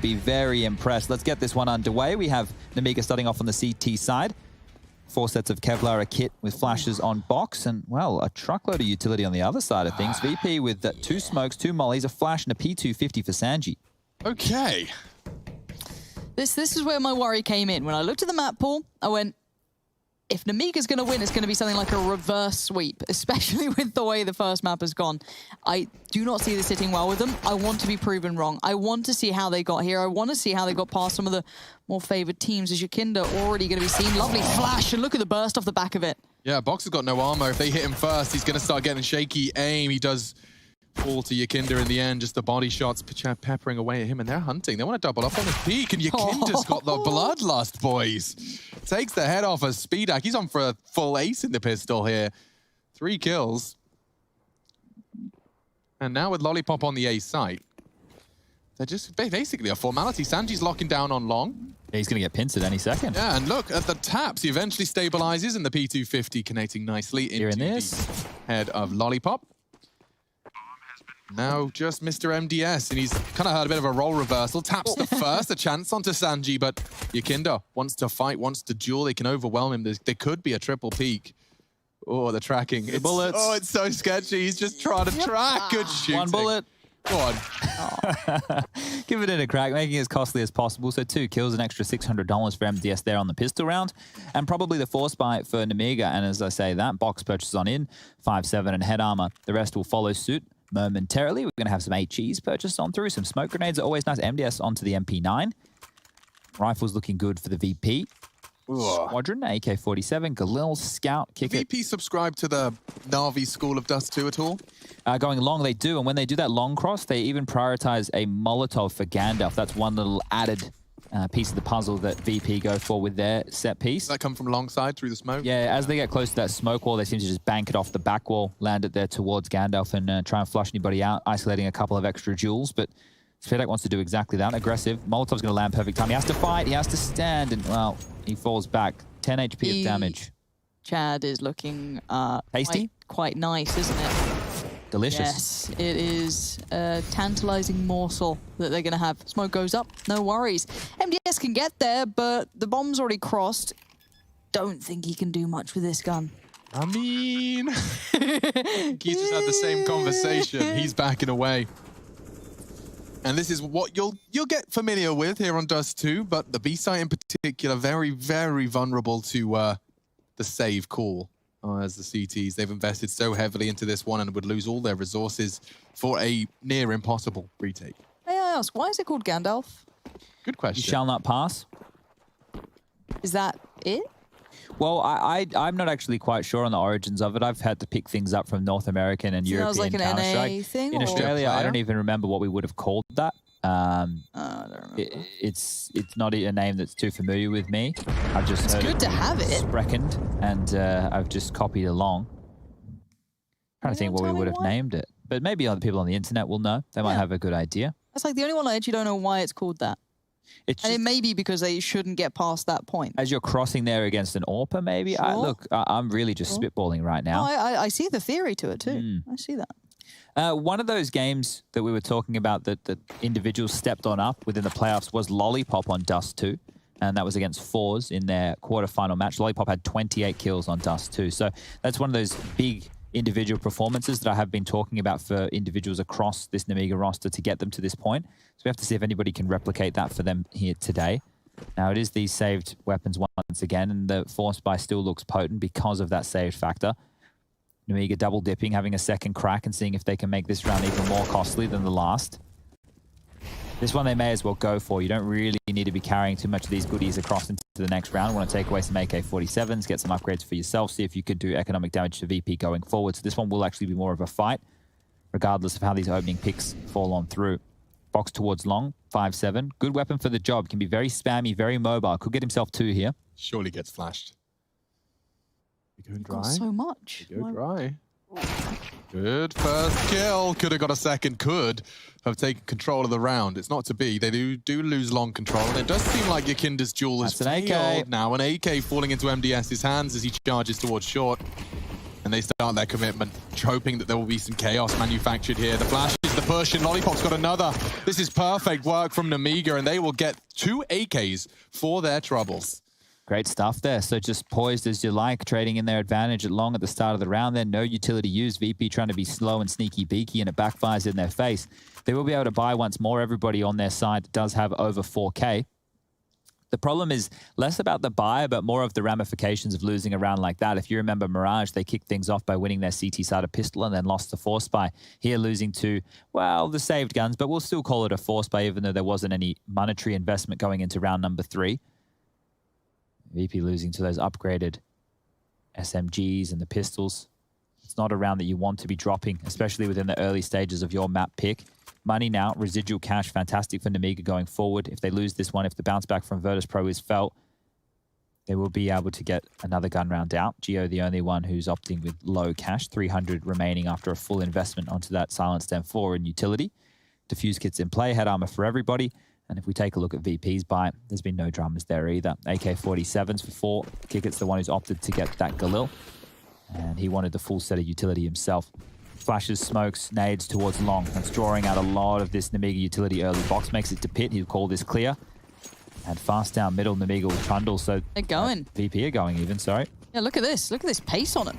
be very impressed. Let's get this one underway. We have Nemiga starting off on the CT side. 4 sets of Kevlar, a kit with flashes on box, and, well, a truckload of utility on the other side of things. VP with 2 smokes, 2 mollies, a flash, and a P250 for Sanji. Okay. This is where my worry came in. When I looked at the map pool, I went, if Nemiga's going to win, it's going to be something like a reverse sweep, especially with the way the first map has gone. I do not see this sitting well with them. I want to be proven wrong. I want to see how they got here. I want to see how they got past some of the more favored teams. As Yakinda already going to be seen. Lovely flash, and look at the burst off the back of it. Yeah, Box has got no armor. If they hit him first, he's going to start getting shaky aim. He does fall to Yakinda in the end. Just the body shots peppering away at him, and they're hunting. They want to double up on his peak, and Yakinda's got the bloodlust, boys. Takes the head off a Speedak. He's on for a full ace in the pistol here. 3 kills. And now with Lollipop on the A site, they're just basically a formality. Sanji's locking down on long. Yeah, he's going to get pinced at any second. Yeah, and look at the taps. He eventually stabilizes, and the P250 connecting nicely into the head of Lollipop. Now just Mr. MDS, and he's kind of had a bit of a role reversal. Taps the first, a chance onto Sanji, but Yakinda wants to fight, wants to duel. They can overwhelm him. There could be a triple peak. Oh, the tracking. The bullets. Oh, it's so sketchy. He's just trying to track. Good shooting. 1 bullet. Go on. Give it in a crack, making it as costly as possible. So 2 kills, an extra $600 for MDS there on the pistol round. And probably the force buy for Nemiga. And as I say, that box purchase on in, 5-7 and head armor. The rest will follow suit momentarily. We're going to have some HEs purchased on through. Some smoke grenades are always nice. MDS onto the MP9. Rifles looking good for the VP. Squadron, AK-47, Galil, Scout, Kicker. VP subscribe to the Na'Vi school of Dust2 at all? Going long, they do. And when they do that long cross, they even prioritize a Molotov for Gandalf. That's one little added piece of the puzzle that VP go for with their set piece. Does that come from long side through the smoke? Yeah, as they get close to that smoke wall, they seem to just bank it off the back wall, land it there towards Gandalf, and try and flush anybody out, isolating a couple of extra jewels. But Speedak wants to do exactly that. Aggressive. Molotov's going to land perfect time. He has to fight. He has to stand. And, well, he falls back. 10 HP of damage. Chad is looking tasty? Quite nice, isn't it? Delicious. Yes, it is a tantalizing morsel that they're going to have. Smoke goes up, no worries. MDS can get there, but the bomb's already crossed. Don't think he can do much with this gun. I mean, he's just had the same conversation. He's backing away. And this is what you'll get familiar with here on Dust2, but the B site in particular, very, very vulnerable to the save call. As the CTs, they've invested so heavily into this one and would lose all their resources for a near impossible retake. May I ask, why is it called Gandalf? Good question. You shall not pass. Is that it? Well, I'm not actually quite sure on the origins of it. I've had to pick things up from North American and European like an Counter-Strike. NA thing, in Australia, I don't even remember what we would have called that. I don't remember. It's not a name that's too familiar with me. I've just it's heard good to have it. Spreckened, and I've just copied along. Trying to think what we would have named it. But maybe other people on the internet will know. They might have a good idea. That's like the only one I actually don't know why it's called that. And it may be because they shouldn't get past that point. As you're crossing there against an AWPer, maybe? Sure. Look, I'm really just spitballing right now. No, I see the theory to it too. I see that. One of those games that we were talking about that individuals stepped on up within the playoffs was Lollipop on Dust2. And that was against Fours in their quarterfinal match. Lollipop had 28 kills on Dust2. So that's one of those big individual performances that I have been talking about for individuals across this Nemiga roster to get them to this point. So we have to see if anybody can replicate that for them here today. Now, it is these saved weapons once again, and the force buy still looks potent because of that saved factor. Nemiga double dipping, having a second crack and seeing if they can make this round even more costly than the last. This one they may as well go for. You don't really need to be carrying too much of these goodies across into the next round. Want to take away some AK-47s, get some upgrades for yourself, see if you could do economic damage to VP going forward. So this one will actually be more of a fight, regardless of how these opening picks fall on through. Box towards long, 5-7. Good weapon for the job. Can be very spammy, very mobile. Could get himself 2 here. Surely gets flashed. You going dry? So much. You go dry. Good first kill. Could have got a second. Could have taken control of the round. It's not to be. They do lose long control. And it does seem like Yakinda's duel is an AK. now. An AK falling into MDS's hands as he charges towards short. And they start their commitment, hoping that there will be some chaos manufactured here. The flash is the push, and Lollipop's got another. This is perfect work from Nemiga, and they will get 2 AKs for their troubles. Great stuff there. So just poised as you like, trading in their advantage at long at the start of the round there. No utility used. VP trying to be slow and sneaky beaky, and it backfires in their face. They will be able to buy once more. Everybody on their side does have over 4K. The problem is less about the buy, but more of the ramifications of losing a round like that. If you remember Mirage, they kicked things off by winning their CT side of pistol and then lost the force buy. Here losing to, well, the saved guns, but we'll still call it a force buy, even though there wasn't any monetary investment going into round number 3. VP losing to those upgraded SMGs and the pistols. It's not a round that you want to be dropping, especially within the early stages of your map pick. Money now, residual cash, fantastic for Nemiga going forward. If they lose this one, if the bounce back from Virtus.pro is felt, they will be able to get another gun round out. Geo, the only one who's opting with low cash, 300 remaining after a full investment onto that silenced M4 and utility. Diffuse kits in play, head armor for everybody. And if we take a look at VP's buy, there's been no dramas there either. AK-47s for 4. Kikit's the one who's opted to get that Galil. And he wanted the full set of utility himself. Flashes, smokes, nades towards long. That's drawing out a lot of this Nemiga utility early. Box makes it to pit. He'll call this clear. And fast down middle, Nemiga will trundle. So they're going. VP are going even, sorry. Yeah, look at this. Look at this pace on it.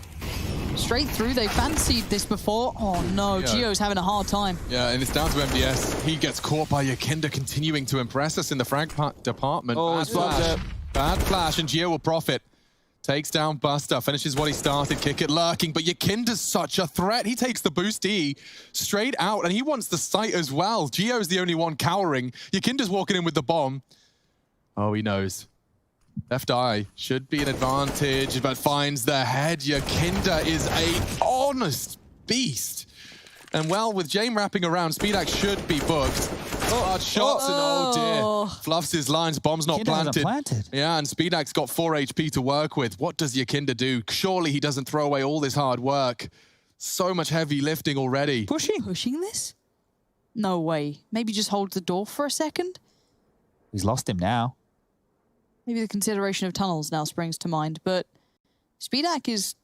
Straight through. They fancied this before. Oh no, yeah. Geo's having a hard time. Yeah, and it's down to MDS. He gets caught by Yakinda, continuing to impress us in the frag department. Oh, bad flash. Bad flash, and Geo will profit. Takes down Buster, finishes what he started, kick it lurking, but Yakinda's such a threat. He takes the boost E straight out, and he wants the sight as well. Geo's the only one cowering. Yakinda's walking in with the bomb. Oh, he knows. Left eye should be an advantage, but finds the head. Yakinda is a honest beast. And well, with Jame wrapping around, Speedax should be booked. Hard shots, and oh dear. Fluffs his lines, bomb's not planted. Yeah, and Speedax got 4 HP to work with. What does Yakinda do? Surely he doesn't throw away all this hard work. So much heavy lifting already. Pushing this? No way. Maybe just hold the door for a second? He's lost him now. Maybe the consideration of tunnels now springs to mind, but Speedax is...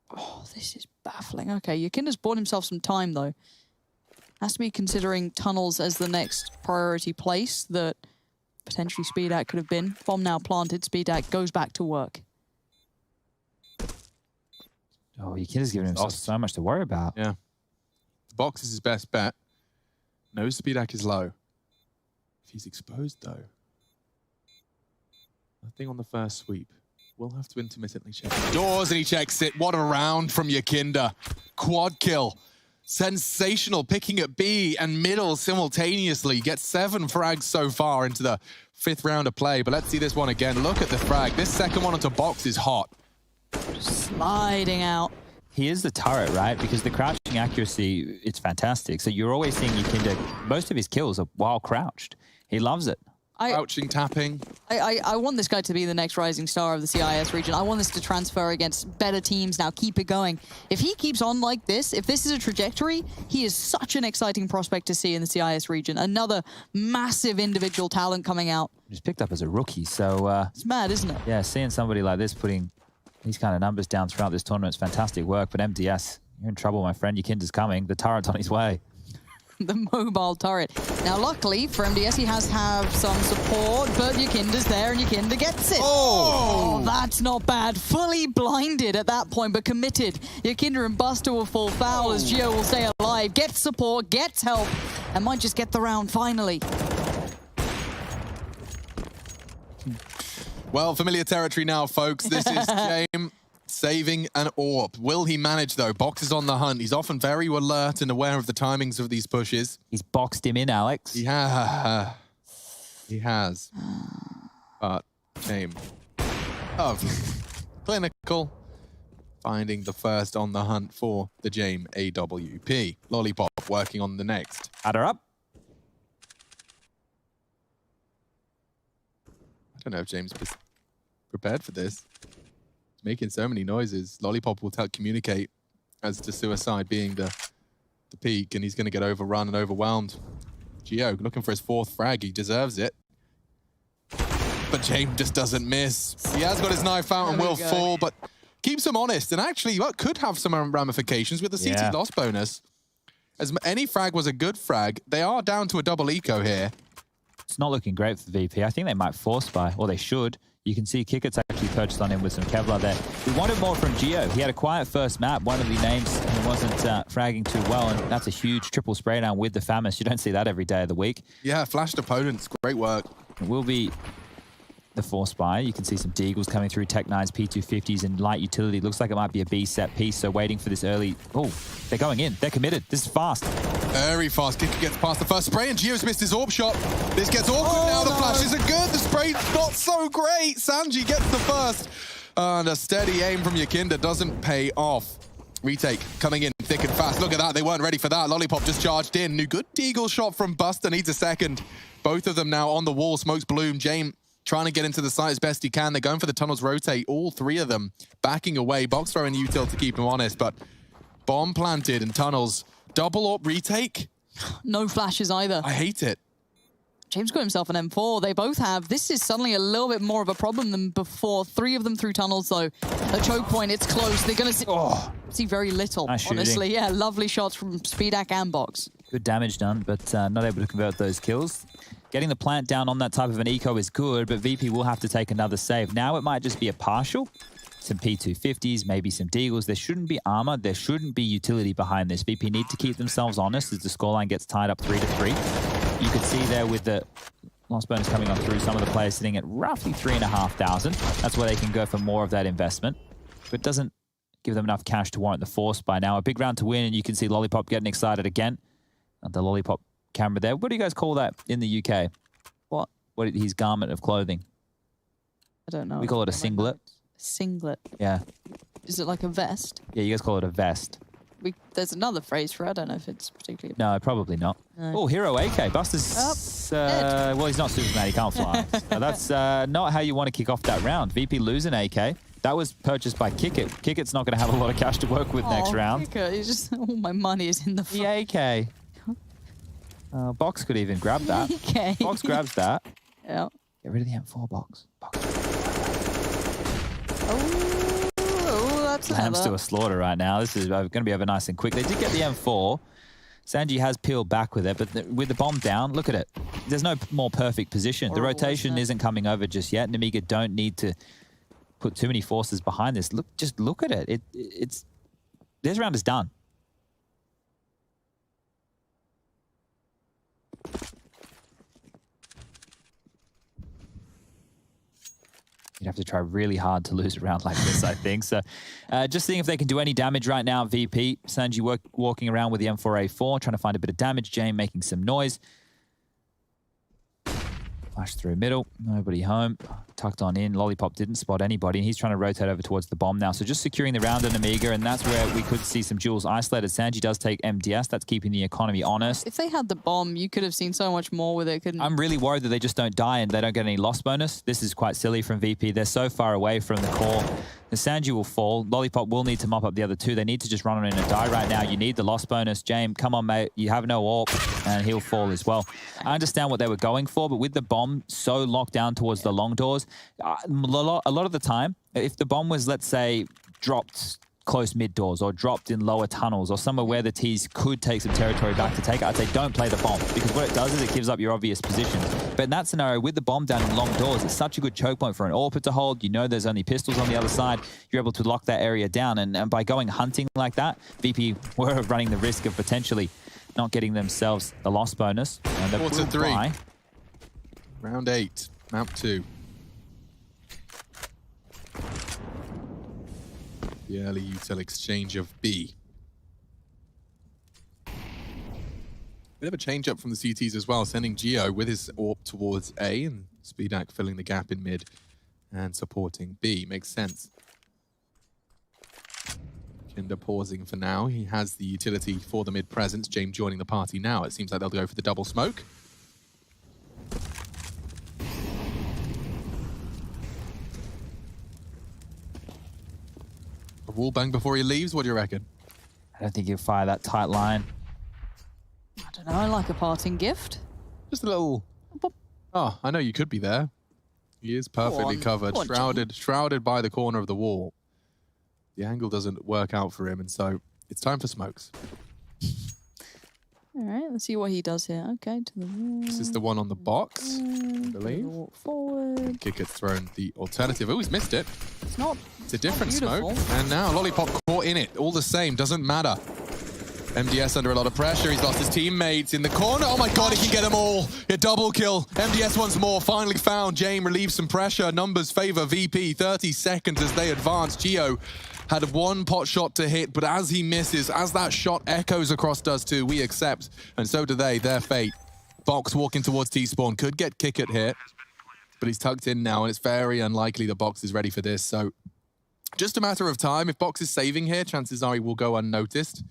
Oh, this is baffling. Okay, Yakinda's bought himself some time, though. Has to be considering tunnels as the next priority place that potentially Speedax could have been. Bomb now planted. Speedax goes back to work. Oh, Yakinda's giving himself so much to worry about. Yeah. The box is his best bet. Knows Speedax is low. If he's exposed, though, nothing on the first sweep. We'll have to intermittently check the doors, and he checks it. What a round from Yakinda. Quad kill. Sensational, picking at B and middle simultaneously. Gets 7 frags so far into the 5th round of play, but let's see this one again. Look at the frag. This second one onto box is hot. Sliding out. He is the turret, right? Because the crouching accuracy, it's fantastic. So you're always seeing Yakinda, most of his kills are while crouched. He loves it. Crouching, tapping. I want this guy to be the next rising star of the CIS region. I want this to transfer against better teams now. Keep it going. If he keeps on like this, if this is a trajectory, he is such an exciting prospect to see in the CIS region. Another massive individual talent coming out. He's picked up as a rookie, so... it's mad, isn't it? Yeah, seeing somebody like this putting these kind of numbers down throughout this tournament is fantastic work, but MDS, you're in trouble, my friend. Yakinda's coming. The turret's on his way. The mobile turret. Now, luckily for MDS, he has some support, but Yakinda's there, and Yakinda gets it. Oh, that's not bad. Fully blinded at that point, but committed. Yakinda and Buster will fall foul as Geo will stay alive, gets support, gets help, and might just get the round finally. Well, familiar territory now, folks. This is Jame saving an AWP. Will he manage, though? Box is on the hunt. He's often very alert and aware of the timings of these pushes. He's boxed him in, Alex. He has. But Jame, clinical, finding the first on the hunt for the Jame AWP. Lollipop working on the next. Adder up. I don't know if James was prepared for this. He's making so many noises. Lollipop will communicate as to suicide being the peak, and he's going to get overrun and overwhelmed. Geo looking for his 4th frag. He deserves it. But James just doesn't miss. He has got his knife out and will fall, but keeps them honest, and actually what could have some ramifications with the CT loss bonus. As any frag was a good frag, they are down to a double eco here. It's not looking great for VP. I think they might force buy, or they should. You can see Kickett's actually purchased on him with some Kevlar there. We wanted more from Geo. He had a quiet first map. One of the names he wasn't fragging too well, and that's a huge triple spray down with the Famis. You don't see that every day of the week. Yeah, flashed opponents. Great work. It will be the force buy. You can see some Deagles coming through, Tech 9s, P250s, and light utility. Looks like it might be a B set piece, so waiting for this early... Oh, they're going in. They're committed. This is fast. Very fast. Kicker gets past the first spray, and Geo's missed his orb shot. This gets awkward now. The flashes are good. The spray's not so great. Sanji gets the first. And a steady aim from Yakinda doesn't pay off. Retake coming in thick and fast. Look at that. They weren't ready for that. Lollipop just charged in. New good Deagle shot from Buster. Needs a second. Both of them now on the wall. Smokes Bloom. James trying to get into the site as best he can. They're going for the tunnels rotate. All three of them backing away. Box throwing util to keep him honest, but bomb planted and tunnels. Double AWP retake? No flashes either. I hate it. James got himself an M4. They both have. This is suddenly a little bit more of a problem than before. 3 of them through tunnels, though. A choke point, it's close. They're going to see very little, nice honestly. Yeah, lovely shots from Speedak and Box. Good damage done, but not able to convert those kills. Getting the plant down on that type of an eco is good, but VP will have to take another save. Now it might just be a partial. Some P250s, maybe some Deagles. There shouldn't be armor. There shouldn't be utility behind this. VP need to keep themselves honest as the scoreline gets tied up 3-3. You could see there with the loss bonus coming on through, some of the players sitting at roughly 3,500. That's where they can go for more of that investment. But it doesn't give them enough cash to warrant the force by now. A big round to win, and you can see Lollipop getting excited again. The Lollipop camera there. What do you guys call that in the UK? What? His garment of clothing? I don't know. We call it a singlet. Singlet. Yeah. Is it like a vest? Yeah, you guys call it a vest. There's another phrase for it. I don't know if it's particularly... No, probably not. No. Oh, Hero AK. Buster's... well, he's not Superman. He can't fly. So that's not how you want to kick off that round. VP losing AK. That was purchased by Kickett. Kickett's not going to have a lot of cash to work with next round. Kickett, he's just... All my money is in the... The AK. Box could even grab that. Okay. Box grabs that. Yeah. Get rid of the M4 box. Oh, that's Lamb's to a slaughter right now. This is going to be over nice and quick. They did get the M4. Sanji has peeled back with it, but with the bomb down, look at it. There's no more perfect position. The rotation isn't coming over just yet. Nemiga don't need to put too many forces behind this. Just look at it. It's this round is done. You'd have to try really hard to lose a round like this, I think. So just seeing if they can do any damage right now. VP, Sanji walking around with the M4A4, trying to find a bit of damage. Jane making some noise. Flash through middle, nobody home. Tucked on in, Lollipop didn't spot anybody, and he's trying to rotate over towards the bomb now. So just securing the round on Nemiga, and that's where we could see some duels isolated. Sanji does take MDS, that's keeping the economy honest. If they had the bomb, you could have seen so much more with it, couldn't you? I'm really worried that they just don't die and they don't get any loss bonus. This is quite silly from VP. They're so far away from the core. The Sanji will fall. Lollipop will need to mop up the other two. They need to just run on in and die right now. You need the loss bonus. James, come on, mate. You have no AWP, and he'll fall as well. I understand what they were going for, but with the bomb so locked down towards the long doors, a lot of the time, if the bomb was, let's say, dropped close mid doors or dropped in lower tunnels or somewhere where the T's could take some territory back to take it, I'd say don't play the bomb, because what it does is it gives up your obvious position. But in that scenario, with the bomb down in long doors, it's such a good choke point for an AWP to hold. You know there's only pistols on the other side. You're able to lock that area down. And by going hunting like that, VP were running the risk of potentially not getting themselves the loss bonus. And the 4-3. Round 8, map 2. The early util exchange of B. Bit of a change up from the CTs as well, sending Geo with his AWP towards A and Speedak filling the gap in mid and supporting B. Makes sense. Kinder pausing for now. He has the utility for the mid presence. James joining the party now. It seems like they'll go for the double smoke. A wall bang before he leaves, what do you reckon? I don't think he'll fire that tight line. I don't know, I like a parting gift. Just a little... Oh, I know you could be there. He is perfectly covered, shrouded by the corner of the wall. The angle doesn't work out for him, and so it's time for smokes. All right, let's see what he does here. Okay, to the wall. This is the one on the box, I believe. Walk forward. Kick has thrown the alternative. Oh, he's missed it. It's not. It's a different beautiful. smoke. And now Lollipop caught in it. All the same, doesn't matter. MDS under a lot of pressure. He's lost his teammates in the corner. Oh my god, he can get them all. A double kill. MDS once more, finally found. Jame relieves some pressure. Numbers favor VP. 30 seconds as they advance. Gio had one pot shot to hit, but as he misses, as that shot echoes across Dust2, we accept, and so do they, their fate. Box walking towards T-Spawn, could get Kickert here, but he's tucked in now, and it's very unlikely the Box is ready for this, so just a matter of time. If Box is saving here, chances are he will go unnoticed.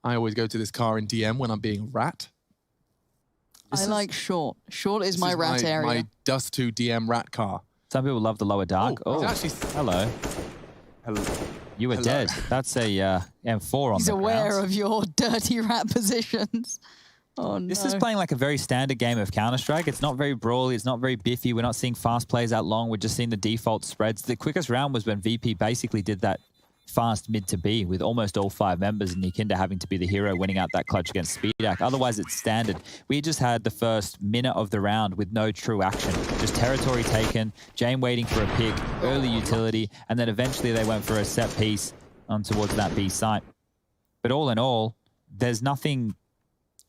I always go to this car in DM when I'm being a rat. I like short. Short is my rat area. My Dust2 DM rat car. Some people love the lower dark. Oh, Oh, actually... hello. Hello. You were dead. That's a M4 on He's the aware ground. of your dirty rat positions. Oh, no. This is playing like a very standard game of Counter-Strike. It's not very brawly. It's not very biffy. We're not seeing fast plays out long. We're just seeing the default spreads. The quickest round was when VP basically did that fast mid to B with almost all 5 members and Nikinda having to be the hero winning out that clutch against Speedak. Otherwise, it's standard. We just had the first minute of the round with no true action. Just territory taken, Jame waiting for a pick, early utility, and then eventually they went for a set piece on towards that B site. But all in all, there's nothing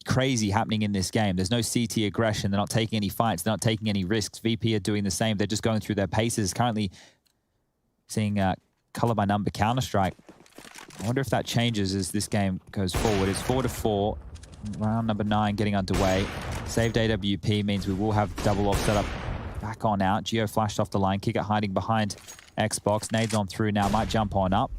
crazy happening in this game. There's no CT aggression. They're not taking any fights. They're not taking any risks. VP are doing the same. They're just going through their paces. Currently seeing color by number Counter-Strike. I wonder if that changes as this game goes forward. It's 4-4. Round number 9 getting underway. Saved AWP means we will have double off setup back on out. Geo flashed off the line. Kickert hiding behind Xbox. Nades on through now. Might jump on up.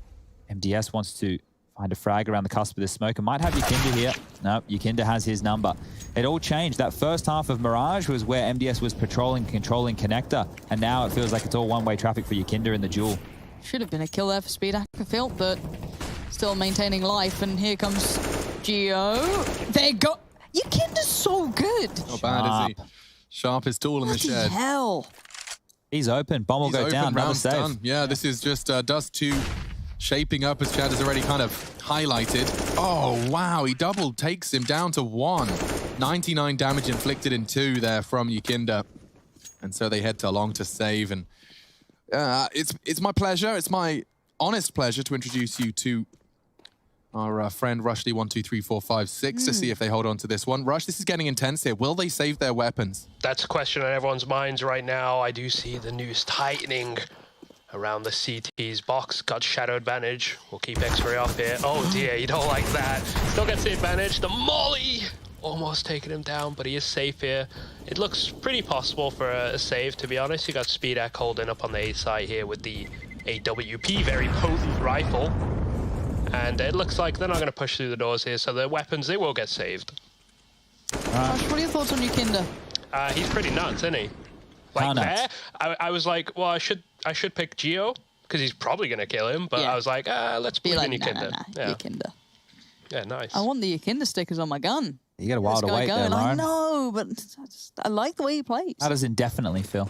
MDS wants to find a frag around the cusp of this smoke and might have Yikinda here. No, Yikinda has his number. It all changed. That first half of Mirage was where MDS was patrolling, controlling Connector, and now it feels like it's all one-way traffic for Yikinda in the duel. Should have been a kill there for Speedak, I feel, but still maintaining life. And here comes Geo. They go. Yikinda's so good. Not bad, is he? Sharpest tool in the shed. Hell. He's open. Bomb will go down. Another Round's save. done. Yeah, this is just Dust2 shaping up, as Chad has already kind of highlighted. Oh, wow. He double takes him down to 1. 99 damage inflicted in 2 there from Yikinda. And so they head to long to save. And it's my pleasure. It's my honest pleasure to introduce you to our friend Rushley12345 to see if they hold on to this one. Rush, this is getting intense here. Will they save their weapons? That's a question on everyone's minds right now. I do see the news tightening around the CT's box. Got shadow advantage. We'll keep X-ray off here. Oh dear, you don't like that. Still gets the advantage. The molly almost taking him down, but he is safe here. It looks pretty possible for a save, to be honest. You got Speedak holding up on the A side here with the AWP, very potent rifle. And it looks like they're not going to push through the doors here, so their weapons, they will get saved. Josh, what are your thoughts on Yikinda? He's pretty nuts, isn't he? How Like nuts? there, I was like, well, I should pick Geo, because he's probably going to kill him, but Yeah. I was like, let's Be believe like, in nah, Yikinda. Yeah. Yikinda. Yeah, nice. I want the Yikinda stickers on my gun. You got a while This to guy wait there, going. I Lauren. know, but I like the way he plays. How does indefinitely feel?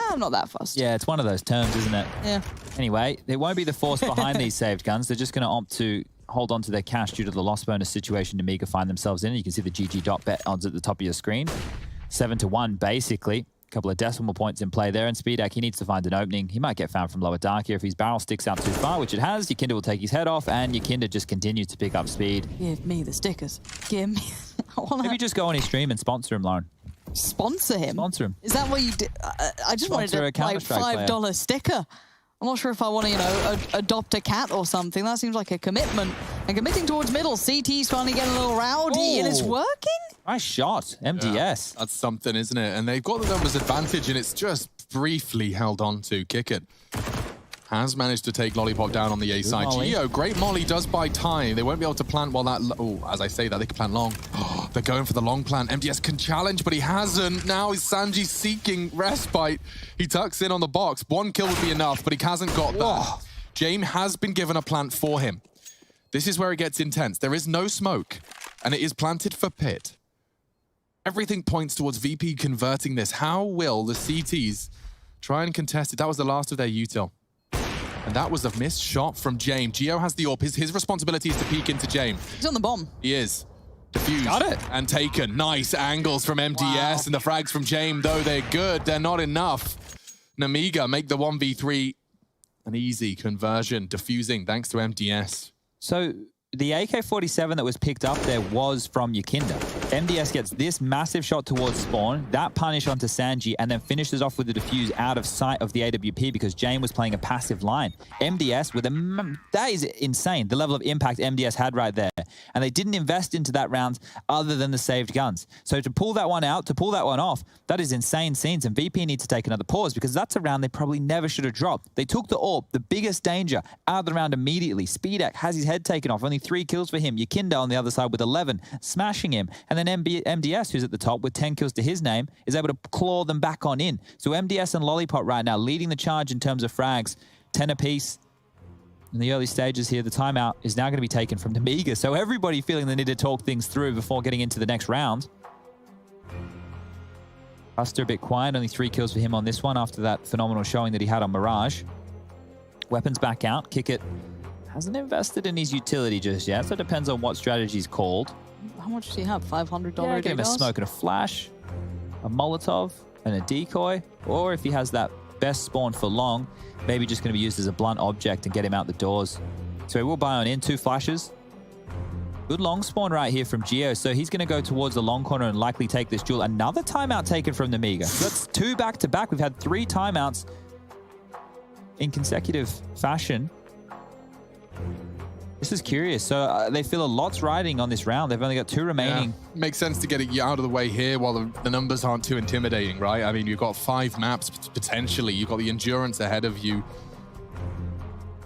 I'm not that fussed. Yeah, it's one of those terms, isn't it? Yeah. Anyway, there won't be the force behind these saved guns. They're just going to opt to hold on to their cash due to the loss bonus situation Nemiga find themselves in. You can see the GG.bet odds at the top of your screen. 7-1, basically. A couple of decimal points in play there. And Speedak, he needs to find an opening. He might get found from lower dark here. If his barrel sticks out too far, which it has, Yikinda will take his head off, and Yikinda just continues to pick up speed. Give me the stickers. Give me. I want Maybe to just go on his stream and sponsor him, Lauren. sponsor him. Sponsor him. Is that what you did? I just wanted Sponsor a to like Counter-Strike $5 sticker. I'm not sure if I want to, you know, adopt a cat or something. That seems like a commitment. And committing towards middle. CT's finally getting a little rowdy, and it's Oh. working. Nice shot. MDS. That's something, isn't it? And they've got the numbers advantage, and it's just briefly held on to. Kickert has managed to take Lollipop down on the A side. molly. Geo, great molly, does buy time. They won't be able to plant while that... Oh, as I say that, they can plant long. Oh, they're going for the long plant. MDS can challenge, but he hasn't. Now is Sanji seeking respite. He tucks in on the box. 1 kill would be enough, but he hasn't got that. Jame has been given a plant for him. This is where it gets intense. There is no smoke, and it is planted for pit. Everything points towards VP converting this. How will the CTs try and contest it? That was the last of their util. And that was a missed shot from James. Gio has the AWP. His responsibility is to peek into James. He's on the bomb. He is. Diffused. Got it. And taken. Nice angles from MDS. Wow. And the frags from James, though they're good, they're not enough. Nemiga make the 1v3 an easy conversion. Diffusing thanks to MDS. So the AK-47 that was picked up there was from Yakinda. MDS gets this massive shot towards spawn, that punish onto Sanji, and then finishes off with the defuse out of sight of the AWP because Jane was playing a passive line. MDS with a... That is insane, the level of impact MDS had right there. And they didn't invest into that round other than the saved guns. So to pull that one out, to pull that one off, that is insane scenes. And VP need to take another pause because that's a round they probably never should have dropped. They took the AWP, the biggest danger, out of the round immediately. Speedak has his head taken off. Only 3 kills for him. Yakinda on the other side with 11, smashing him. And then MDS, who's at the top with 10 kills to his name, is able to claw them back on in. So MDS and Lollipop right now leading the charge in terms of frags. 10 apiece. In the early stages here, the timeout is now going to be taken from Nemiga. So everybody feeling the need to talk things through before getting into the next round. Buster a bit quiet, only 3 kills for him on this one after that phenomenal showing that he had on Mirage. Weapons back out. Kick it. Hasn't invested in his utility just yet, so it depends on what strategy's called. How much does he have? $500 Yeah, give him a ADRs? smoke and a flash, a Molotov, and a decoy. Or if he has that best spawn for long, maybe just going to be used as a blunt object and get him out the doors. So he will buy on in 2 flashes. Good long spawn right here from Gio. So he's going to go towards the long corner and likely take this duel. Another timeout taken from Nemiga. That's 2 back-to-back. We've had 3 timeouts in consecutive fashion. This is curious. So they feel a lot's riding on this round. They've only got 2 remaining. Yeah. Makes sense to get it out of the way here while the numbers aren't too intimidating, right? I mean, you've got 5 maps potentially. You've got the endurance ahead of you.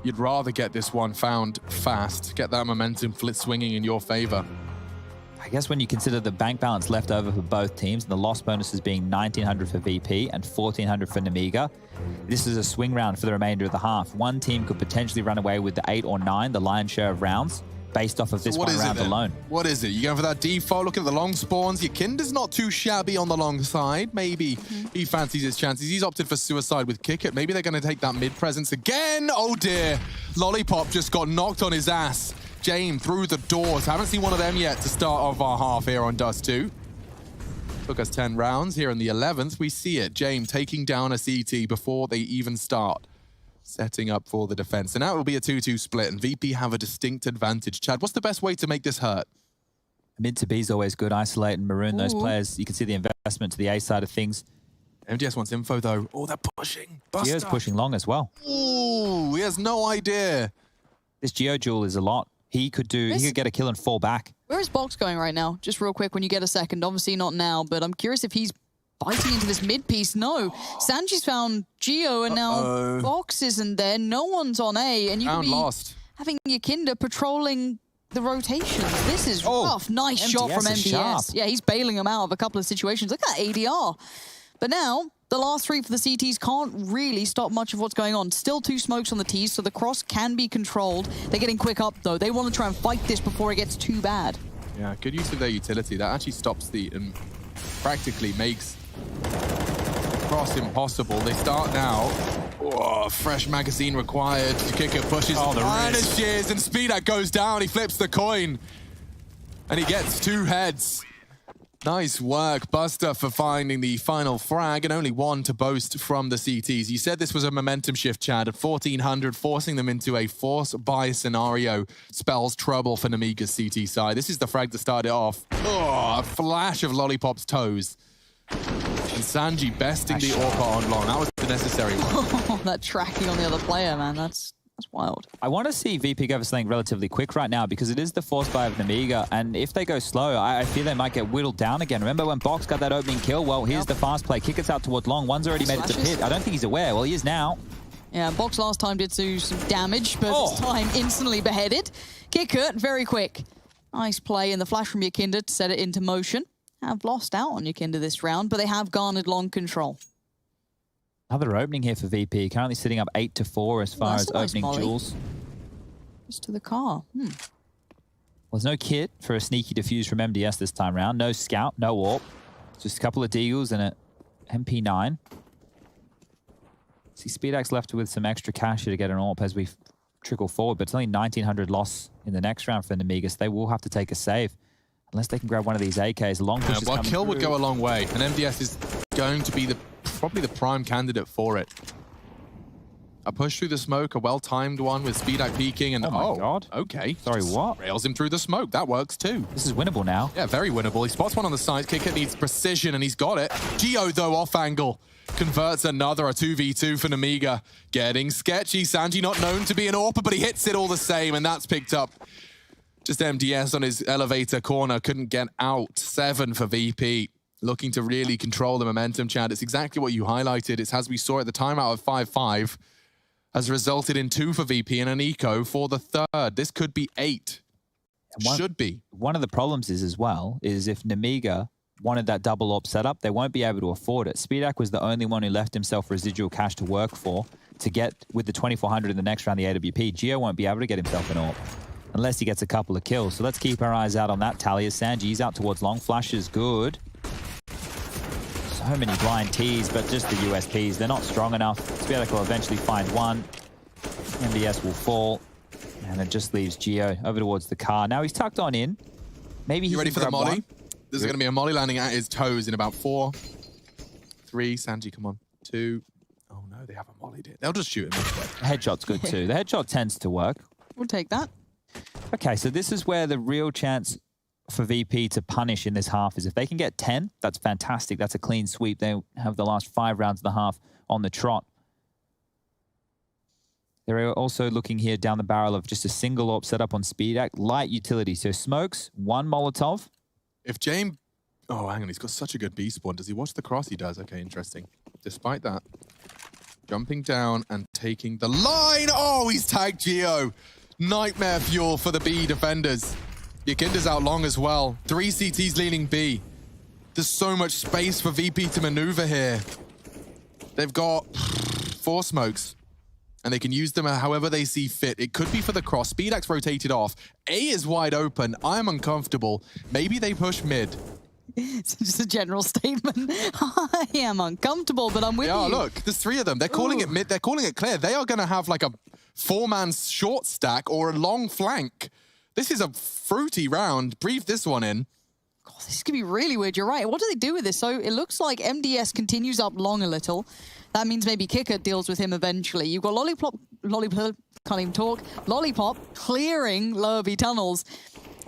You'd rather get this one found fast, get that momentum swinging in your favor. I guess when you consider the bank balance left over for both teams and the loss bonuses being 1,900 for VP and 1,400 for Nemiga, this is a swing round for the remainder of the half. One team could potentially run away with the 8 or 9, the lion's share of rounds, based off of this one round alone. What is it? You going for that default? Look at the long spawns. Yakinda's not too shabby on the long side. Maybe he fancies his chances. He's opted for suicide with Kick It. Maybe they're going to take that mid presence again. Oh dear. Lollipop just got knocked on his ass. Jame through the doors. Haven't seen one of them yet to start off our half here on Dust2. Took us 10 rounds. Here in the 11th, we see it. Jame taking down a CT before they even start. Setting up for the defense. So now it will be a 2-2 split, and VP have a distinct advantage. Chad, what's the best way to make this hurt? Mid to B is always good. Isolate and maroon those players. You can see the investment to the A side of things. MDS wants info, though. Oh, they're pushing. Buster. Gio's pushing long as well. Ooh, he has no idea. This Gio duel is a lot. He could get a kill and fall back. Where is Box going right now? Just real quick when you get a second. Obviously not now, but I'm curious if he's biting into this mid piece. No. Sanji's found Gio, and now Box isn't there. No one's on A, and you can be lost. having Yakinda patrolling the rotations. This is rough. Nice shot from MDS is sharp. MDS. Yeah, he's bailing him out of a couple of situations. Look at that ADR. But now, the last 3 for the CTs can't really stop much of what's going on. Still 2 smokes on the Ts, so the cross can be controlled. They're getting quick up, though. They want to try and fight this before it gets too bad. Yeah, good use of their utility. That actually stops and practically makes cross impossible. They start now. Oh, fresh magazine required. Kicker pushes. Oh, the wrist. And Speedak goes down. He flips the coin. And he gets 2 heads. Nice work, Buster, for finding the final frag, and only 1 to boast from the CTs. You said this was a momentum shift, Chad, at 1,400, forcing them into a force buy scenario. Spells trouble for Nemiga's CT side. This is the frag to start it off. Oh, a flash of Lollipop's toes. And Sanji besting the Orca on long. That was the necessary one. That tracking on the other player, man, that's wild. I want to see VP go for something relatively quick right now because it is the force buy of Nemiga, and if they go slow, I fear they might get whittled down again. Remember when Box got that opening kill? Well, here's the fast play. Kick it out towards long. One's already made it to pit. I don't think he's aware. Well, he is now. Yeah, Box last time did do some damage, but this time instantly beheaded. Kick it, very quick. Nice play, and the flash from Yakinda to set it into motion. Have lost out on Yakinda this round, but they have garnered long control. Another opening here for VP. Currently sitting up 8-4 as far as opening duels. Just to the car. Well, there's no kit for a sneaky defuse from MDS this time around. No scout, no warp. Just a couple of deagles and an MP9. See, SpeedX left with some extra cash here to get an AWP as we trickle forward, but it's only 1,900 loss in the next round for Nemiga, so they will have to take a save. Unless they can grab one of these AKs. Long push is well, coming kill through. would go a long way, and MDS is going to be probably the prime candidate for it. A push through the smoke, a well-timed one with SpeedX peeking, and Oh my God. Okay. Sorry, what? Rails him through the smoke. That works too. This is winnable now. Yeah, very winnable. He spots one on the side. Kicker needs precision, and he's got it. Geo, though, off angle. Converts another, a 2v2 for Nemiga. Getting sketchy. Sanji not known to be an AWPer, but he hits it all the same, and that's picked up. Just MDS on his elevator corner. Couldn't get out. 7 for VP. Looking to really control the momentum, Chad. It's exactly what you highlighted. It's as we saw at the timeout of 5-5. Has resulted in 2 for VP and an eco for the 3rd. This could be 8. Should be. One of the problems is as well, is if Nemiga wanted that double AWP setup, they won't be able to afford it. SpeedX was the only one who left himself residual cash to work for to get with the 2,400 in the next round, the AWP. Geo won't be able to get himself an AWP unless he gets a couple of kills. So let's keep our eyes out on that tally as Sanji's out towards long. Flash is good. So many blind Ts, but just the USPs. They're not strong enough. SpeedX will eventually find one. MDS will fall. And it just leaves Geo over towards the car. Now he's tucked on in. Maybe he's ready for the molly? one. There's going to be a molly landing at his toes in about 4, 3. Sanji, come on. 2. Oh no, they haven't mollied it. They'll just shoot him. The headshot's good too. The headshot tends to work. We'll take that. Okay, so this is where the real chance for VP to punish in this half is if they can get 10, that's fantastic. That's a clean sweep. They have the last 5 rounds of the half on the trot. They're also looking here down the barrel of just a single AWP setup on SpeedX. Light utility. So smokes, 1 Molotov. If James... Oh, hang on. He's got such a good B spawn. Does he watch the cross? He does. Okay, interesting. Despite that, jumping down and taking the line. Oh, he's tagged Geo. Nightmare fuel for the B defenders. Yakinda's out long as well. 3 CTs leaning B. There's so much space for VP to maneuver here. They've got 4 smokes, and they can use them however they see fit. It could be for the cross. SpeedX rotated off. A is wide open. I'm uncomfortable. Maybe they push mid. It's just a general statement. I am uncomfortable, but I'm with you. Yeah, look, there's 3 of them. They're calling it mid. They're calling it clear. They are going to have like a 4-man short stack or a long flank. This is a fruity round. Breathe this one in. God, this could be really weird. You're right. What do they do with this? So it looks like MDS continues up long a little. That means maybe Kicker deals with him eventually. You've got Lollipop, can't even talk. Lollipop clearing lower B tunnels.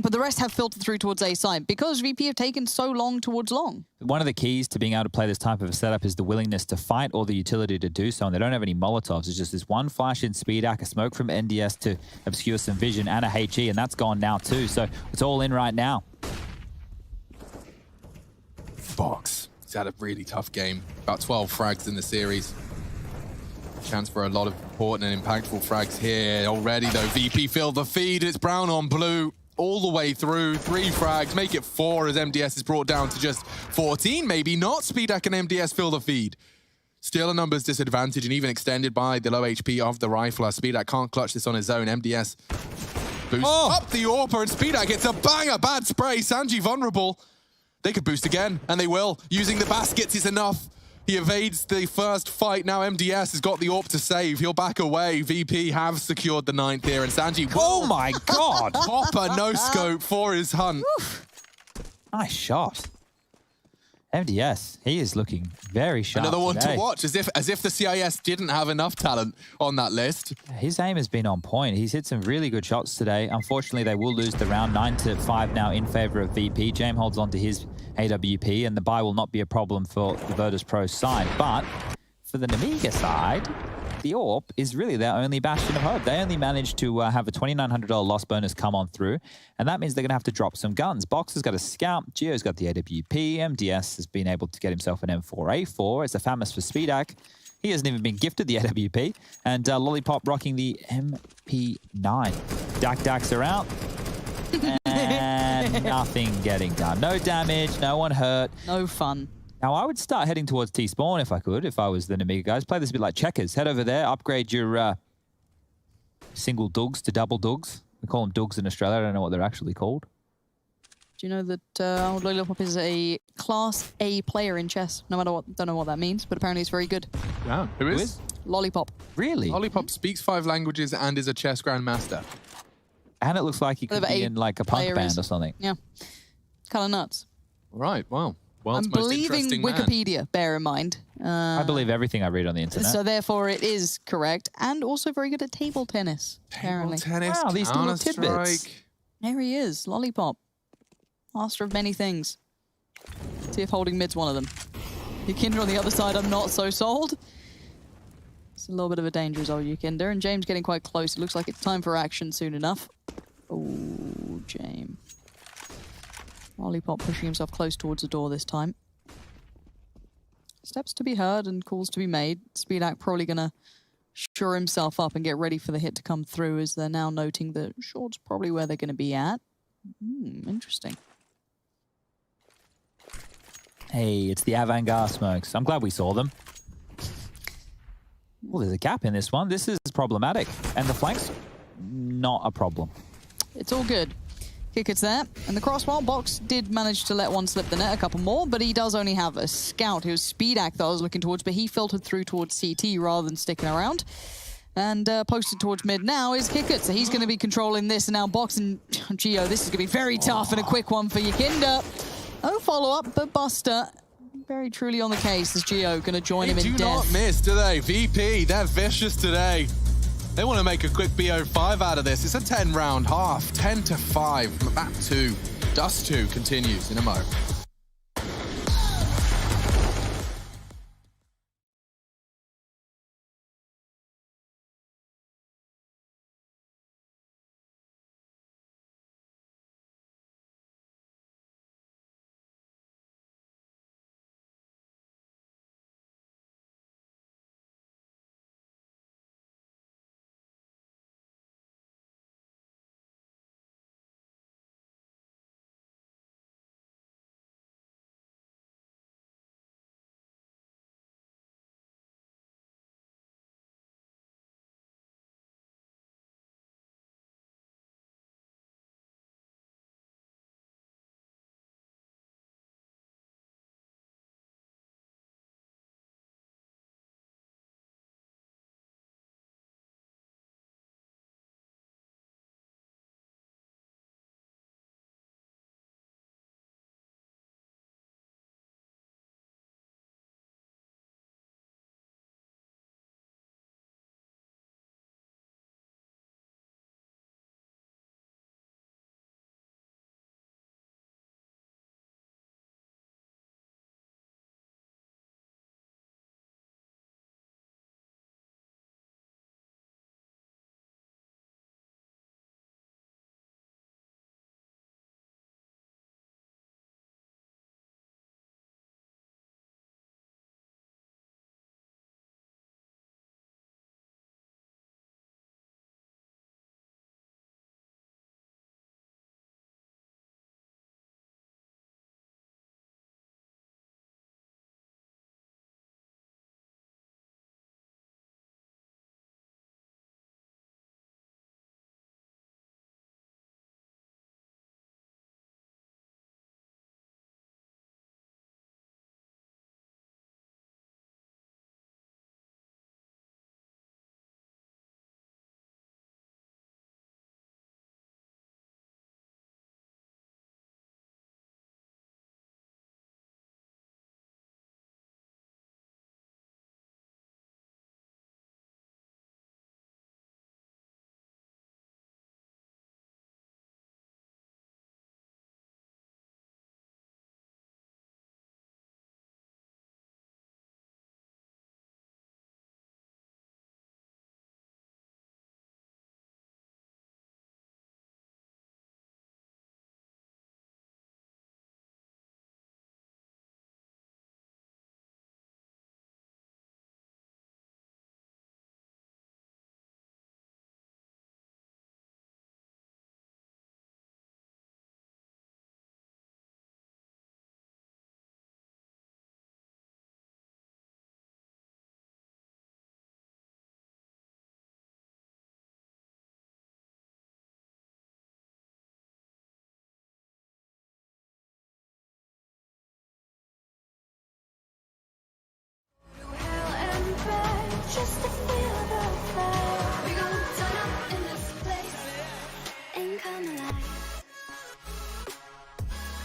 But the rest have filtered through towards A side because VP have taken so long towards long. One of the keys to being able to play this type of a setup is the willingness to fight or the utility to do so. And they don't have any Molotovs. It's just this 1 flash in SpeedX, a smoke from NDS to obscure some vision, and a HE, and that's gone now too. So it's all in right now. Box. He's had a really tough game. About 12 frags in the series. Chance for a lot of important and impactful frags here. Already though, VP filled the feed. It's brown on blue. All the way through, 3 frags, make it 4 as MDS is brought down to just 14. Maybe not. SpeedX and MDS fill the feed. Still a numbers disadvantage and even extended by the low HP of the rifler. SpeedX can't clutch this on his own. MDS boosts up the AWPer and SpeedX gets a banger. Bad spray. Sanji vulnerable. They could boost again, and they will. Using the baskets is enough. He evades the first fight. Now MDS has got the AWP to save. He'll back away. VP have secured the 9th here, and Sanji Oh my God! pop a no-scope for his hunt. Nice shot. MDS, he is looking very sharp. Another one today. to watch, as if the CIS didn't have enough talent on that list. His aim has been on point. He's hit some really good shots today. Unfortunately, they will lose the round 9-5 now in favor of VP. James holds on to his AWP, and the buy will not be a problem for the Virtus.pro side. But for the Nemiga side, the AWP is really their only bastion of hope. They only managed to have a $2,900 loss bonus come on through, and that means they're going to have to drop some guns. Box has got a Scout, Geo's got the AWP, MDS has been able to get himself an M4A4. It's a famous for SpeedX. He hasn't even been gifted the AWP, and Lollipop rocking the MP9. Daks are out, and nothing getting done. No damage, no one hurt. No fun. Now, I would start heading towards T-Spawn if I could, if I was the Nemiga guys. Play this a bit like checkers. Head over there, upgrade your single dugs to double dugs. We call them dugs in Australia. I don't know what they're actually called. Do you know that Lollipop is a Class A player in chess? No matter what, don't know what that means, but apparently it's very good. Yeah, who is? Lollipop. Really? Lollipop speaks 5 languages and is a chess grandmaster. And it looks like he could Whatever be in like a punk player band is. or something. Yeah. Kind of nuts. Right, well. World's I'm most believing interesting man. Wikipedia, bear in mind. I believe everything I read on the internet. So therefore it is correct. And also very good at table tennis, apparently. Table tennis, Wow, these little Counter-Strike. tidbits. There he is, Lollipop. Master of many things. See if holding mid's one of them. Yukinder on the other side, I'm not so sold. It's a little bit of a dangerous old Yukinder, and James getting quite close. It looks like it's time for action soon enough. Oh, James. Lollipop pushing himself close towards the door this time. Steps to be heard and calls to be made. Speedak probably going to shore himself up and get ready for the hit to come through, as they're now noting that short's probably where they're going to be at. Interesting. Hey, it's the avant-garde smokes. I'm glad we saw them. Well, there's a gap in this one. This is problematic. And the flank's not a problem. It's all good. Kicker's there. And the crossbar box did manage to let one slip the net, a couple more, but he does only have a scout. It was Speedak that I was looking towards, but he filtered through towards CT rather than sticking around. And posted towards mid now is Kickert, so he's going to be controlling this. And now Box and Geo, this is going to be very tough and a quick one for Yukinder. No follow-up, but Buster very truly on the case. Is Geo going to join him in death? They do not miss, do they? VP, they're vicious today. They want to make a quick BO5 out of this. It's a 10-round half, 10-5 from map 2. Dust2 continues in a mo.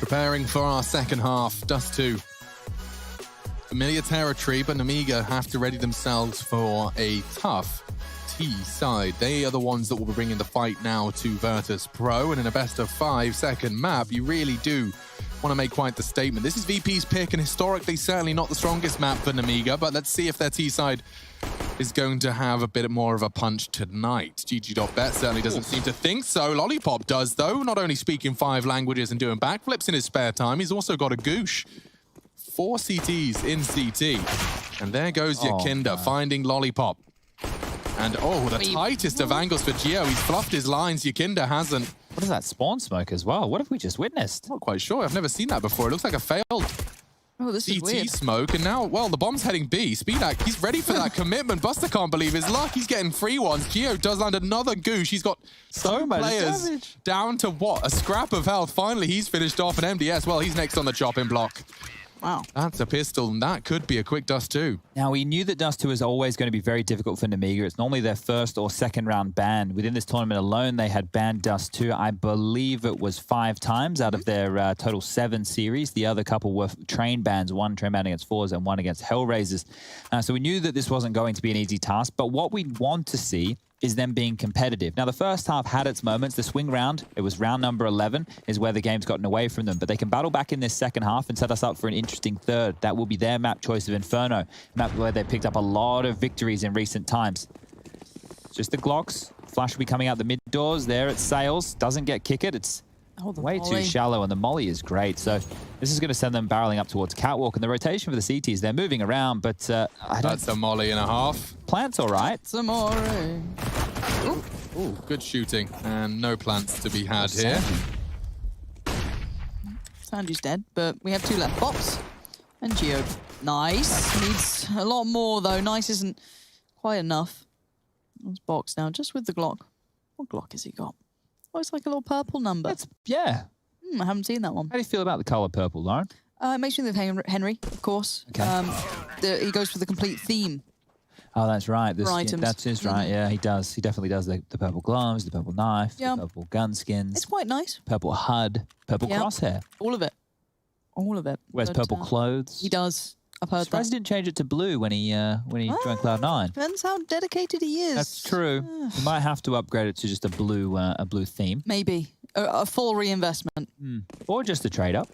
Preparing for our second half, Dust2. Familiar territory, but Nemiga have to ready themselves for a tough T side. They are the ones that will be bringing the fight now to Virtus.pro, and in a best of 5 second map, you really do want to make quite the statement. This is VP's pick, and historically certainly not the strongest map for Nemiga, but let's see if their T side is going to have a bit more of a punch tonight. GG.bet certainly doesn't seem to think so. Lollipop does, though, not only speaking 5 languages and doing backflips in his spare time, he's also got a goosh. 4 CTs in CT. And there goes Yakinda finding Lollipop. And the tightest of angles for Gio. He's fluffed his lines. Yakinda hasn't. What is that spawn smoke as well? What have we just witnessed? Not quite sure. I've never seen that before. It looks like a failed this is CT weird. smoke. And now, well, the bomb's heading B. Speedak, he's ready for that commitment. Buster can't believe his luck. He's getting free ones. Gio does land another goosh. He's got so many players down to what? A scrap of health. Finally, he's finished off an MDS. Well, he's next on the chopping block. Wow. That's a pistol, and that could be a quick Dust2. Now, we knew that Dust2 is always going to be very difficult for Nemiga. It's normally their first or second round ban. Within this tournament alone, they had banned Dust2, I believe it was 5 times out of their total 7 series. The other couple were train bans, 1 train ban against Fours and 1 against Hellraisers. So we knew that this wasn't going to be an easy task, but what we want to see is them being competitive. Now, the first half had its moments. The swing round, it was round number 11, is where the game's gotten away from them. But they can battle back in this second half and set us up for an interesting third. That will be their map choice of Inferno, a map where they picked up a lot of victories in recent times. Just the Glocks. Flash will be coming out the mid doors. There it sails. Doesn't get kick it. It's way too shallow, and the molly is great. So this is going to send them barreling up towards Catwalk. And the rotation for the CTs, they're moving around, but that's a molly and a half. Plant's all right. Ooh, good shooting, and no plants to be had here. Sandy's dead, but we have 2 left. Box and Geo. Nice. Needs a lot more, though. Nice isn't quite enough. That's Box now, just with the Glock. What Glock has he got? Oh, it's like a little purple number. Yeah. I haven't seen that one. How do you feel about the color purple, Lauren? It makes me think of Henry, of course. Okay. He goes for the complete theme. Oh, that's right. Items. That's his right. Yeah, he does. He definitely does. The purple gloves, the purple knife, the purple gun skins. It's quite nice. Purple HUD, purple crosshair. All of it. All of it. Wears purple clothes. He does. I've heard Surprised that. he didn't change it to blue when he joined Cloud9. Depends how dedicated he is. That's true. You might have to upgrade it to just a blue theme. Maybe. A full reinvestment. Or just a trade up.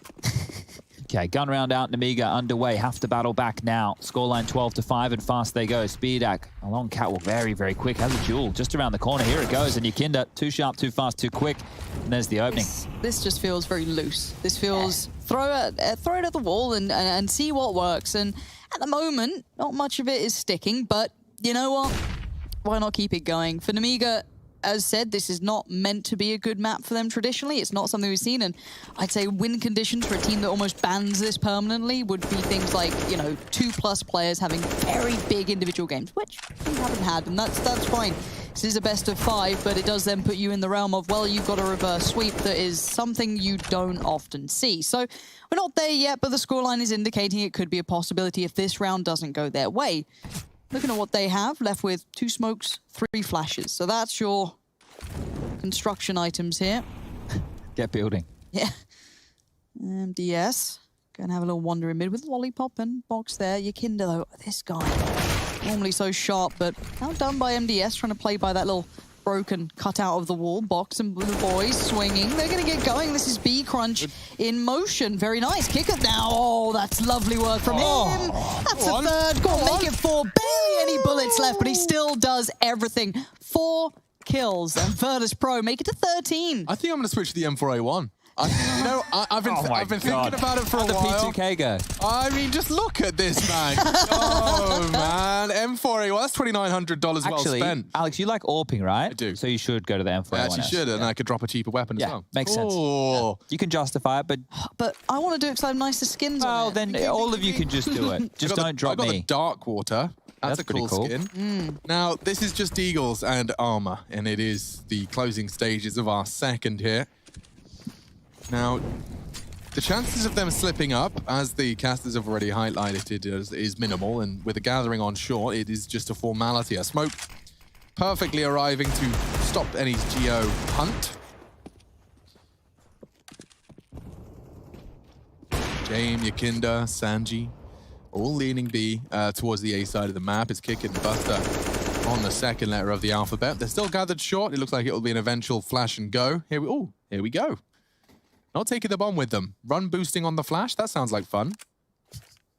Okay, gun round out, Nemiga underway. Have to battle back now. Scoreline 12-5, and fast they go. Speedak along Catwalk, very, very quick. Has a duel just around the corner. Here it goes, and Yakinda, too sharp, too fast, too quick. And there's the opening. This just feels very loose. This feels throw it at the wall and see what works. And at the moment, not much of it is sticking, but you know what? Why not keep it going? For Nemiga, as said, this is not meant to be a good map for them traditionally. It's not something we've seen, and I'd say win conditions for a team that almost bans this permanently would be things like, 2+ players having very big individual games, which we haven't had, and that's fine. This is a best of 5, but it does then put you in the realm of, well, you've got a reverse sweep that is something you don't often see. So we're not there yet, but the scoreline is indicating it could be a possibility if this round doesn't go their way. Looking at what they have, left with 2 smokes, 3 flashes. So that's your construction items here. Get building. Yeah. MDS. Gonna have a little wander in mid with Lollipop and Box there. Yakinda, though, this guy, normally so sharp, but outdone by MDS, trying to play by that little broken cutout of the wall. Box and Blue Boys swinging. They're going to get going. This is B-Crunch in motion. Very nice. Kick it now. Oh, that's lovely work from him. That's a third. Go on, make it 4. Barely any bullets left, but he still does everything. 4 kills. And Virtus.pro make it to 13. I think I'm going to switch to the M4A1. I've been thinking about it for a while. How did the P2K go? I mean, just look at this, man. Oh, man. M4A1, that's $2,900 well spent. Alex, you like AWPing, right? I do. So you should go to the M4A1. I actually should, and I could drop a cheaper weapon as well. Makes sense. Oh. You can justify it, but... But I want to do it because I have nicer skins on it. Well, then all of you can just do it. Just don't drop me. I got the Dark Water. That's a cool skin. Now, this is just Eagles and Armor, and it is the closing stages of our second here. Now, the chances of them slipping up, as the casters have already highlighted, is minimal, and with the gathering on short, it is just a formality. A smoke perfectly arriving to stop any Geo hunt. Game, Yakinda, Sanji, all leaning B towards the A side of the map. It's Kick and Buster on the second letter of the alphabet. They're still gathered short. It looks like it will be an eventual flash and go. Here we go. Not taking the bomb with them. Run boosting on the flash. That sounds like fun.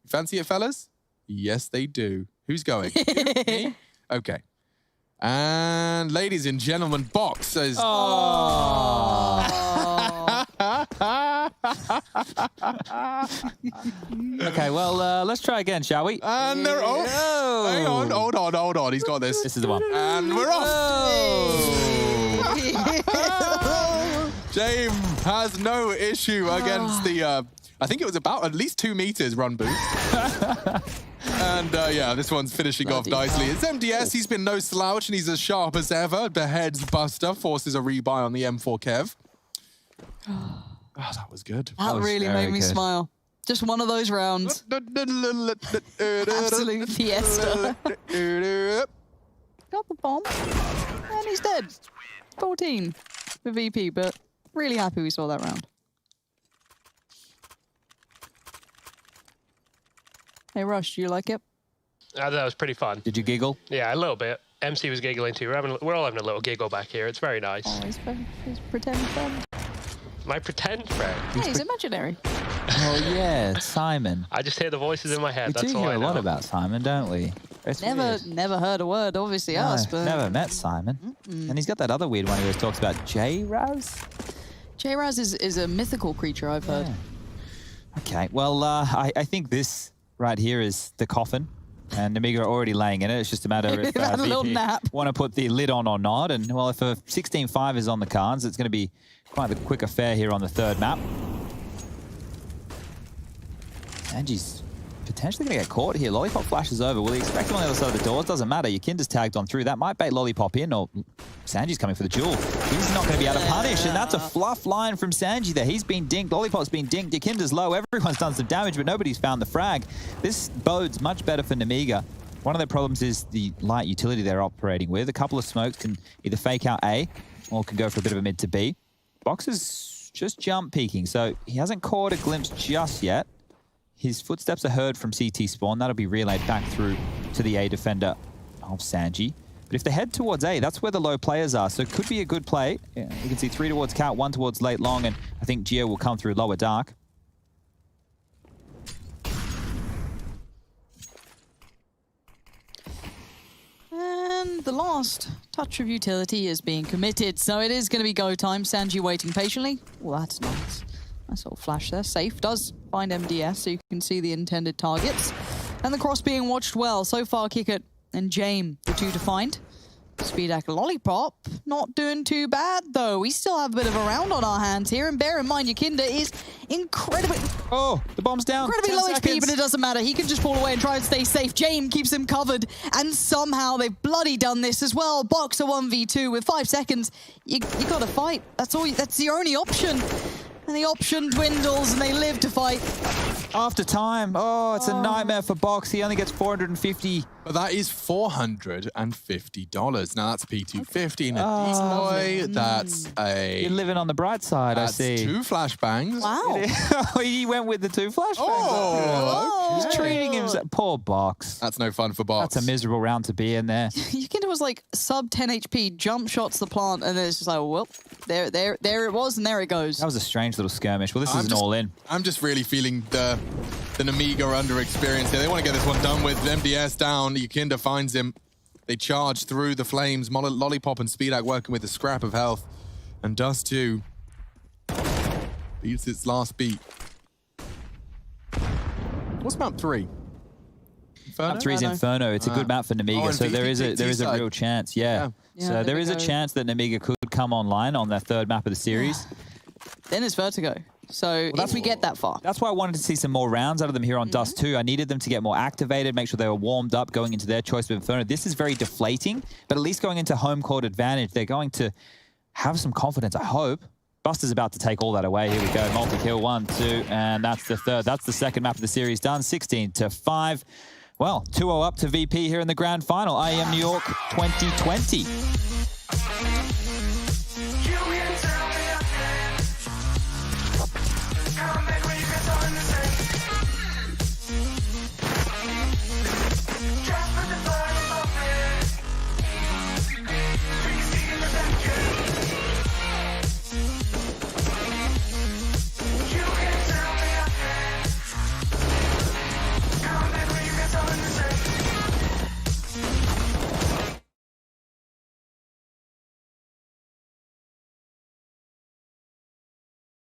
Fancy it, fellas? Yes, they do. Who's going? You? Me? Okay. And ladies and gentlemen, Box says... Okay, well, let's try again, shall we? And they're off. Hang on, hold on. He's got this. This is the one. And we're off. James has no issue against the, I think it was about at least 2 meters run boost. And yeah, this one's finishing off nicely. It's MDS. He's been no slouch, and he's as sharp as ever. Beheads Buster, forces a rebuy on the M4 Kev. Oh, that was good. That really made me smile. Just one of those rounds. Absolute fiesta. Got the bomb. And he's dead. 14 for VP, but really happy we saw that round. Hey, Rush, do you like it? That was pretty fun. Did you giggle? Yeah, a little bit. MC was giggling too. We're all having a little giggle back here. It's very nice. Oh, he's pretend friend. My pretend friend. Hey, he's imaginary. Oh, yeah, Simon. I just hear the voices in my head. We That's do all hear I a know. lot about Simon, don't we? It's weird. Never heard a word, obviously us, but... Never met Simon. And he's got that other weird one he always talks about, J-Raz? J-Raz is a mythical creature, I've heard. Yeah. Okay, well, I think this right here is the coffin. And Nemiga are already laying in it. It's just a matter if a little nap. want to put the lid on or not. And, well, if a 16-5 is on the cards, it's going to be quite a quick affair here on the third map. Sanji's potentially going to get caught here. Lollipop flashes over. Will he expect him on the other side of the doors? Doesn't matter. Yakinda's tagged on through. That might bait Lollipop in, or Sanji's coming for the duel. He's not going to be able to punish, and that's a fluff line from Sanji there. He's been dinked. Lollipop's been dinked. Yakinda's low. Everyone's done some damage, but nobody's found the frag. This bodes much better for Nemiga. One of their problems is the light utility they're operating with. A couple of smokes can either fake out A, or can go for a bit of a mid to B. Box is just jump peeking, so he hasn't caught a glimpse just yet. His footsteps are heard from CT spawn. That'll be relayed back through to the A defender of Sanji. But if they head towards A, that's where the low players are. So it could be a good play. Yeah, you can see 3 towards Cat, 1 towards late long, and I think Geo will come through lower dark. And the last touch of utility is being committed, so it is going to be go time. Sanji waiting patiently. Well, that's nice. Nice little flash there. Safe does find MDS, so you can see the intended targets. And the cross being watched well. So far, Kickit and Jame, the 2 to find. Speedak Lollipop, not doing too bad, though. We still have a bit of a round on our hands here. And bear in mind, Yakinda is incredibly... Oh, the bomb's down. Incredibly low HP, but it doesn't matter. He can just fall away and try and stay safe. Jame keeps him covered, and somehow they've bloody done this as well. Boxer 1v2 with 5 seconds. You got to fight. That's all. That's your only option. And the option dwindles, and they live to fight. After time. Oh, it's a nightmare for Box. He only gets 450. But that is $450. Now that's P250 in a decoy. That's a... You're living on the bright side, I see. 2 flashbangs. Wow. He went with the 2 flashbangs. Oh, He's treating him... Poor Box. That's no fun for Box. That's a miserable round to be in there. Yakinda was like sub 10 HP, jump shots the plant, and then it's just like, well, there it was, and there it goes. That was a strange little skirmish. Well, this is an all-in. I'm just really feeling the Nemiga under experience here. They want to get this one done with. MDS down. Yakinda finds him. They charge through the flames. Lollipop and Speedak working with a scrap of health. And Dust2 beats its last beat. What's map 3? Inferno? Map 3 is Inferno. It's a good map for Nemiga, so there is a real chance. Yeah. So there is a chance that Nemiga could come online on that 3rd map of the series. Then it's Vertigo. So if we get that far. That's why I wanted to see some more rounds out of them here on Dust2. I needed them to get more activated, make sure they were warmed up going into their choice of Inferno. This is very deflating, but at least going into home court advantage, they're going to have some confidence, I hope. Buster's about to take all that away. Here we go. Multi-kill, 1, 2, and that's the 3rd. That's the 2nd map of the series done. 16-5. Well, 2-0 up to VP here in the grand final. IEM New York 2020.